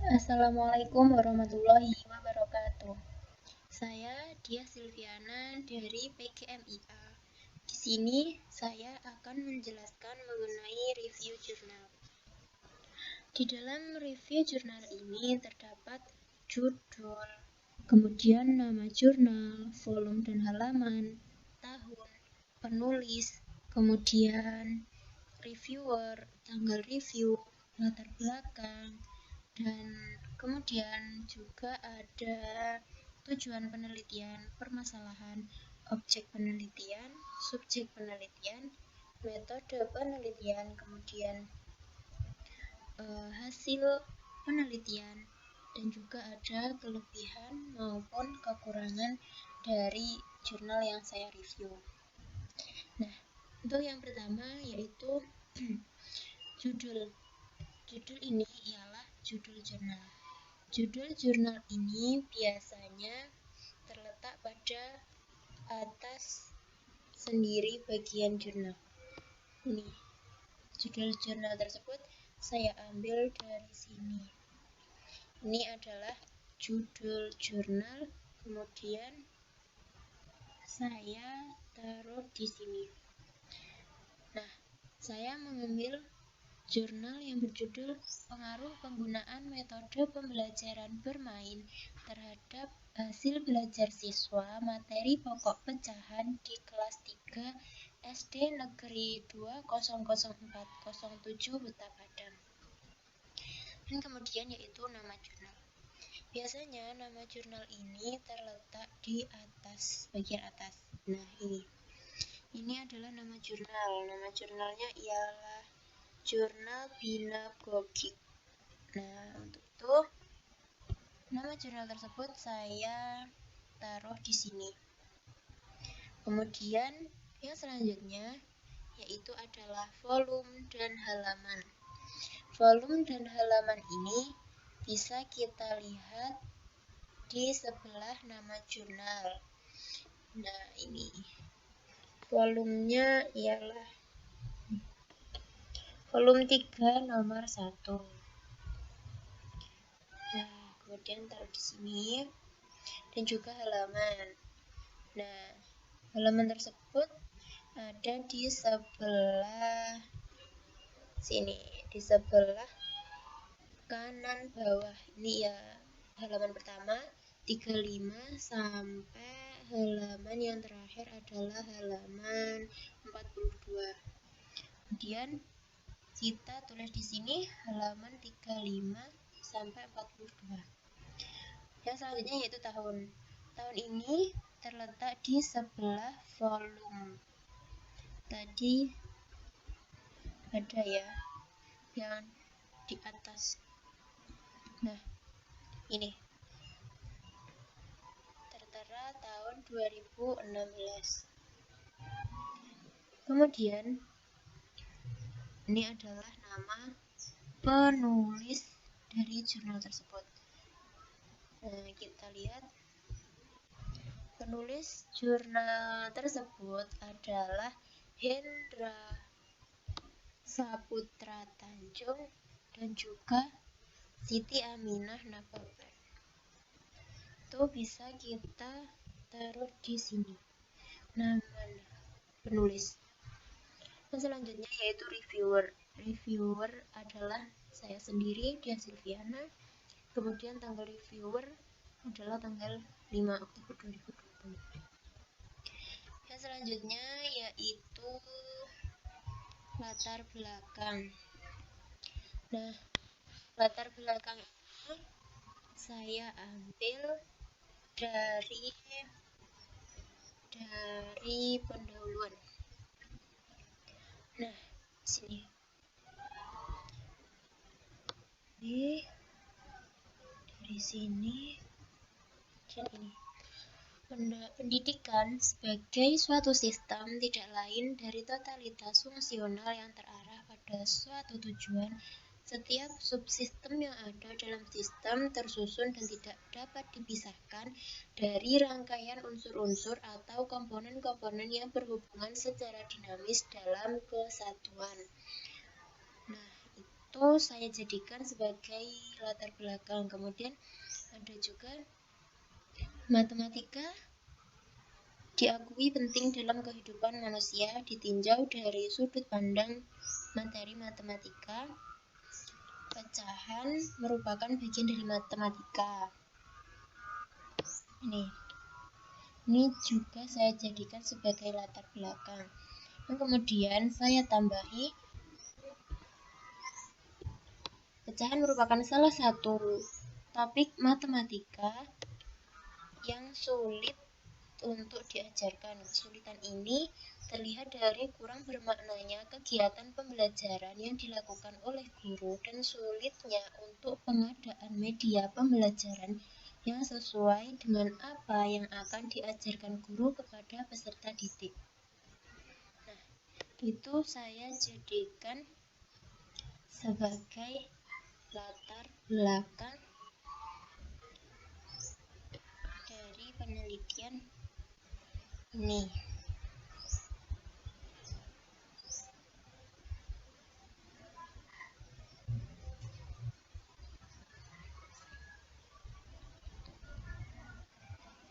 Assalamualaikum warahmatullahi wabarakatuh. Saya Dia Silviana dari PGMIA. Di sini saya akan menjelaskan mengenai review jurnal. Di dalam review jurnal ini terdapat judul, kemudian nama jurnal, volume dan halaman, tahun, penulis, kemudian reviewer, tanggal review, latar belakang, dan kemudian juga ada tujuan penelitian, permasalahan, objek penelitian, subjek penelitian, metode penelitian, kemudian hasil penelitian, dan juga ada kelebihan maupun kekurangan dari jurnal yang saya review. Nah, untuk yang pertama yaitu judul. Judul ini ialah judul jurnal. Judul jurnal ini biasanya terletak pada atas sendiri bagian jurnal. Ini judul jurnal tersebut saya ambil dari sini. Ini adalah judul jurnal, kemudian saya taruh di sini. Nah, saya mengambil jurnal yang berjudul Pengaruh Penggunaan Metode Pembelajaran Bermain terhadap hasil belajar siswa materi pokok pecahan di kelas 3 SD Negeri 200407 Huta Padang. Dan kemudian yaitu nama jurnal. Biasanya nama jurnal ini terletak di atas, bagian atas. Nah, ini adalah nama jurnal. Nama jurnalnya ialah Jurnal Binagogik. Nah, untuk itu nama jurnal tersebut saya taruh di sini. Kemudian yang selanjutnya yaitu adalah volume dan halaman. Volume dan halaman ini bisa kita lihat di sebelah nama jurnal. Nah, ini volumenya ialah volume 3 nomor 1. Nah, kemudian taruh di sini dan juga halaman. Nah, halaman tersebut ada di sebelah sini, di sebelah kanan bawah. Ini ya halaman pertama 35 sampai halaman yang terakhir adalah halaman 42. Kemudian kita tulis di sini halaman 35 sampai 42. Yang selanjutnya yaitu tahun. Tahun ini terletak di sebelah volume. Tadi ada ya yang di atas. Nah, ini tertera tahun 2016. Kemudian ini adalah nama penulis dari jurnal tersebut. Nah, kita lihat penulis jurnal tersebut adalah Hendra Saputra Tanjung dan juga Siti Aminah Nababan. Itu bisa kita taruh di sini nama penulis. Dan selanjutnya yaitu reviewer. Reviewer adalah saya sendiri, Dia Silviana. Kemudian tanggal reviewer adalah tanggal 5 Oktober 2020. Yang selanjutnya yaitu latar belakang. Nah, latar belakang ini saya ambil dari pendahuluan. Nah, sini. Dari sini dan ini. Pendidikan sebagai suatu sistem tidak lain dari totalitas fungsional yang terarah pada suatu tujuan. Setiap subsistem yang ada dalam sistem tersusun dan tidak dapat dipisahkan dari rangkaian unsur-unsur atau komponen-komponen yang berhubungan secara dinamis dalam kesatuan. Nah, itu saya jadikan sebagai latar belakang. Kemudian ada juga matematika diakui penting dalam kehidupan manusia ditinjau dari sudut pandang materi matematika. Pecahan merupakan bagian dari matematika. Ini juga saya jadikan sebagai latar belakang. Dan kemudian saya tambahi, pecahan merupakan salah satu topik matematika yang sulit untuk diajarkan. Kesulitan ini terlihat dari kurang bermaknanya kegiatan pembelajaran yang dilakukan oleh guru dan sulitnya untuk pengadaan media pembelajaran yang sesuai dengan apa yang akan diajarkan guru kepada peserta didik. Nah, itu saya jadikan sebagai latar belakang dari penelitian ini.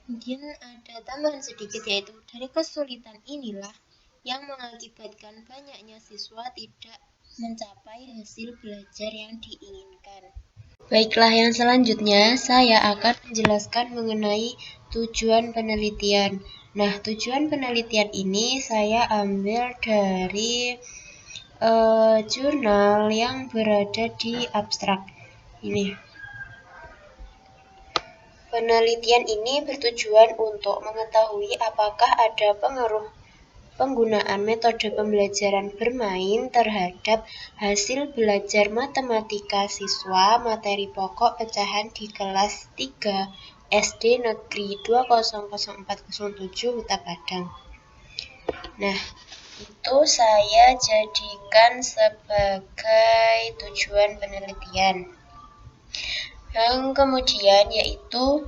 Kemudian ada tambahan sedikit, yaitu dari kesulitan inilah yang mengakibatkan banyaknya siswa tidak mencapai hasil belajar yang diinginkan. Baiklah, yang selanjutnya saya akan menjelaskan mengenai tujuan penelitian. Nah, tujuan penelitian ini saya ambil dari jurnal yang berada di abstrak. Ini. Penelitian ini bertujuan untuk mengetahui apakah ada pengaruh penggunaan metode pembelajaran bermain terhadap hasil belajar matematika siswa materi pokok pecahan di kelas 3 SD Negeri 200407 Huta Padang. Nah, itu saya jadikan sebagai tujuan penelitian. Yang kemudian yaitu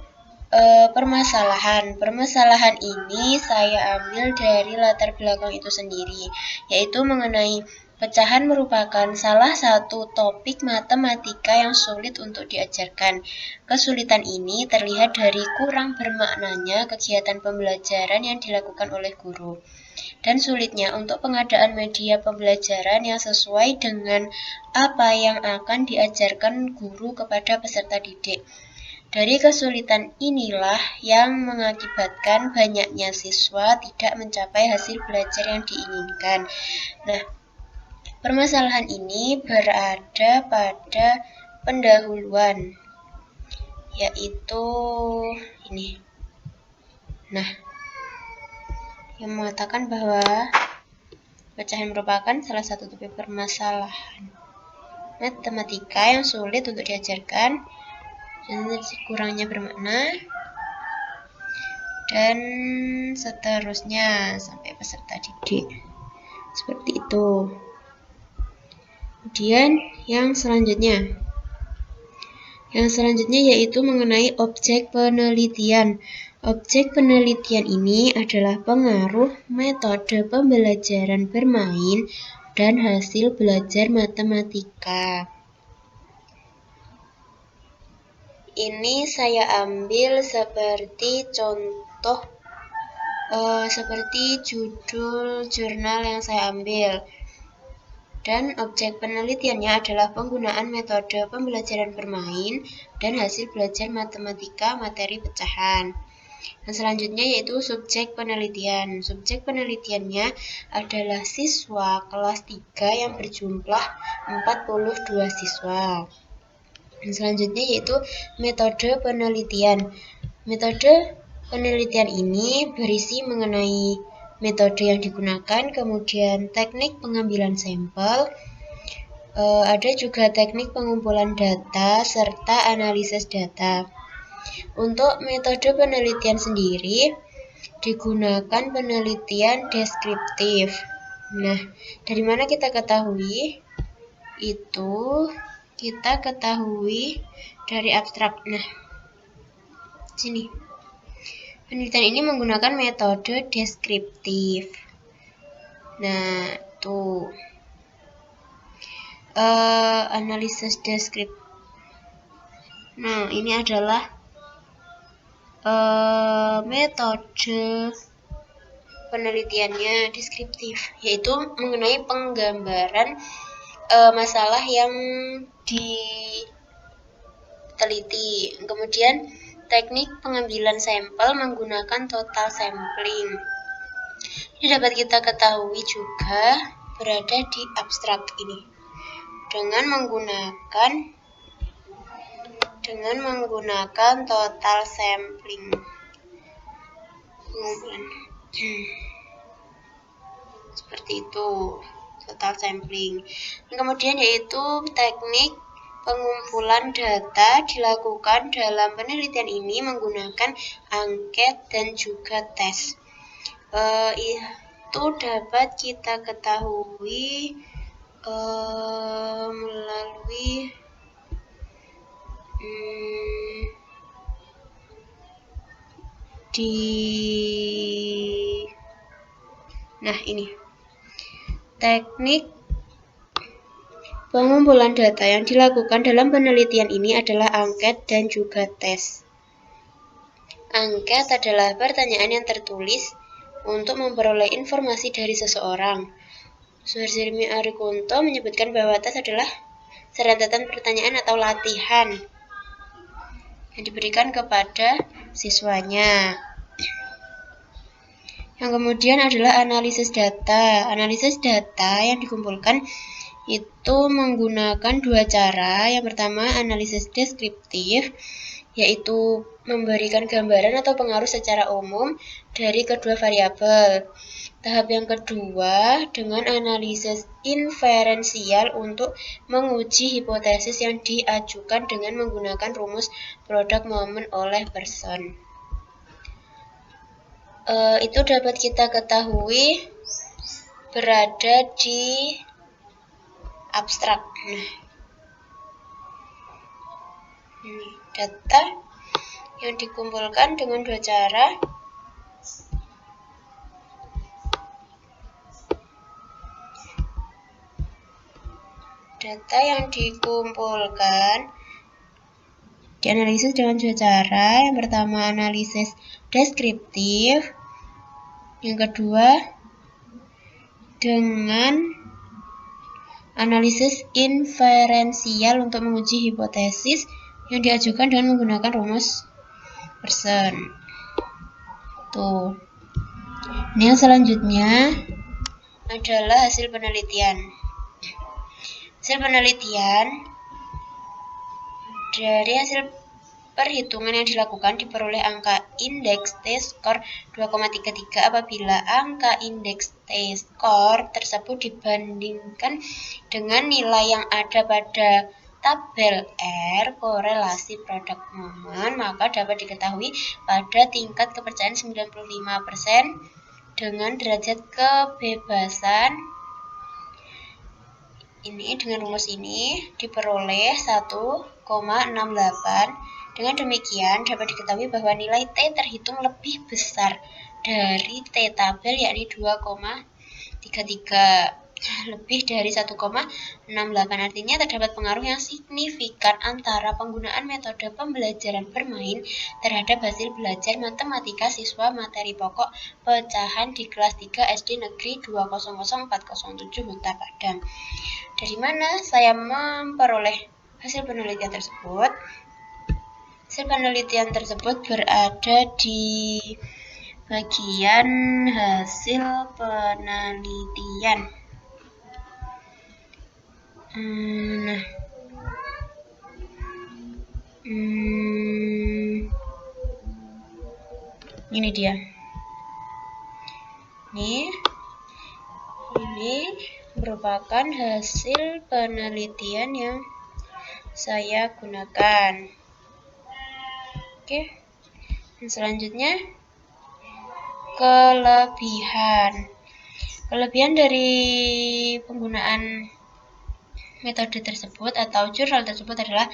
permasalahan. Permasalahan ini saya ambil dari latar belakang itu sendiri, yaitu mengenai pecahan merupakan salah satu topik matematika yang sulit untuk diajarkan. Kesulitan ini terlihat dari kurang bermaknanya kegiatan pembelajaran yang dilakukan oleh guru dan sulitnya untuk pengadaan media pembelajaran yang sesuai dengan apa yang akan diajarkan guru kepada peserta didik. Dari kesulitan inilah yang mengakibatkan banyaknya siswa tidak mencapai hasil belajar yang diinginkan. Nah, permasalahan ini berada pada pendahuluan, yaitu ini. Nah, yang mengatakan bahwa pecahan merupakan salah satu topik permasalahan matematika yang sulit untuk diajarkan dan kurangnya bermakna dan seterusnya sampai peserta didik. Seperti itu. Kemudian yang selanjutnya yaitu mengenai objek penelitian. Objek penelitian ini adalah pengaruh metode pembelajaran bermain dan hasil belajar matematika. Ini saya ambil seperti contoh, seperti judul jurnal yang saya ambil. Dan objek penelitiannya adalah penggunaan metode pembelajaran bermain dan hasil belajar matematika materi pecahan. Dan selanjutnya yaitu subjek penelitian. Subjek penelitiannya adalah siswa kelas 3 yang berjumlah 42 siswa. Dan selanjutnya yaitu metode penelitian. Metode penelitian ini berisi mengenai metode yang digunakan, kemudian teknik pengambilan sampel, ada juga teknik pengumpulan data, serta analisis data. Untuk metode penelitian sendiri, digunakan penelitian deskriptif. Nah, dari mana kita ketahui? Itu kita ketahui dari abstrak. Nah, sini. Penelitian ini menggunakan metode deskriptif. Nah, tuh. analisis deskriptif. Nah, ini adalah metode penelitiannya deskriptif, yaitu mengenai penggambaran masalah yang diteliti. Kemudian teknik pengambilan sampel menggunakan total sampling. Ini dapat kita ketahui juga berada di abstrak ini dengan menggunakan total sampling. Seperti itu, total sampling. Kemudian yaitu teknik pengumpulan data dilakukan dalam penelitian ini menggunakan angket dan juga tes. Itu dapat kita ketahui melalui ini teknik pengumpulan data yang dilakukan dalam penelitian ini adalah angket dan juga tes. Angket adalah pertanyaan yang tertulis untuk memperoleh informasi dari seseorang. Suharjirmi Arikunto menyebutkan bahwa tes adalah serentetan pertanyaan atau latihan yang diberikan kepada siswanya. Yang kemudian adalah analisis data. Analisis data yang dikumpulkan itu menggunakan dua cara. Yang pertama, analisis deskriptif, yaitu memberikan gambaran atau pengaruh secara umum dari kedua variabel. Tahap yang kedua dengan analisis inferensial untuk menguji hipotesis yang diajukan dengan menggunakan rumus produk momen oleh person. Itu dapat kita ketahui berada di abstrak. Nah, ini data yang dikumpulkan dengan dua cara. Data yang dikumpulkan dianalisis dengan dua cara. Yang pertama analisis deskriptif, yang kedua dengan analisis inferensial untuk menguji hipotesis yang diajukan dengan menggunakan rumus person. Tuh. Ini yang selanjutnya adalah hasil penelitian. Hasil penelitian dari hasil perhitungan yang dilakukan diperoleh angka indeks T-score 2,33 apabila angka indeks T-score tersebut dibandingkan dengan nilai yang ada pada tabel R korelasi produk momen, maka dapat diketahui pada tingkat kepercayaan 95% dengan derajat kebebasan ini dengan rumus ini diperoleh 1,68. Dengan demikian dapat diketahui bahwa nilai T terhitung lebih besar dari T tabel yakni 2,33 lebih dari 1,68. Artinya terdapat pengaruh yang signifikan antara penggunaan metode pembelajaran bermain terhadap hasil belajar matematika siswa materi pokok pecahan di kelas 3 SD Negeri 200407 Huta Padang. Dari mana saya memperoleh hasil penelitian tersebut? Hasil penelitian tersebut berada di bagian hasil penelitian. Ini dia. Ini merupakan hasil penelitian yang saya gunakan. Oke. Dan selanjutnya kelebihan. Kelebihan dari penggunaan metode tersebut atau jurnal tersebut adalah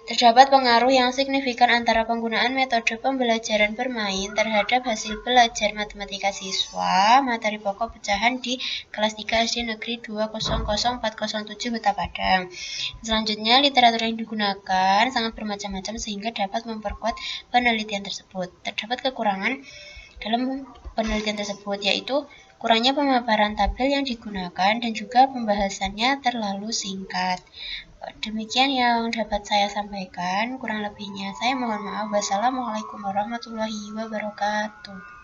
Terdapat pengaruh yang signifikan antara penggunaan metode pembelajaran bermain terhadap hasil belajar matematika siswa. Materi pokok pecahan di kelas 3 SD Negeri 200407 Huta Padang. Selanjutnya, literatur yang digunakan sangat bermacam-macam sehingga dapat memperkuat penelitian tersebut. Terdapat kekurangan dalam penelitian tersebut, yaitu kurangnya pemaparan tabel yang digunakan dan juga pembahasannya terlalu singkat. Demikian yang dapat saya sampaikan, kurang lebihnya saya mohon maaf. Wassalamualaikum warahmatullahi wabarakatuh.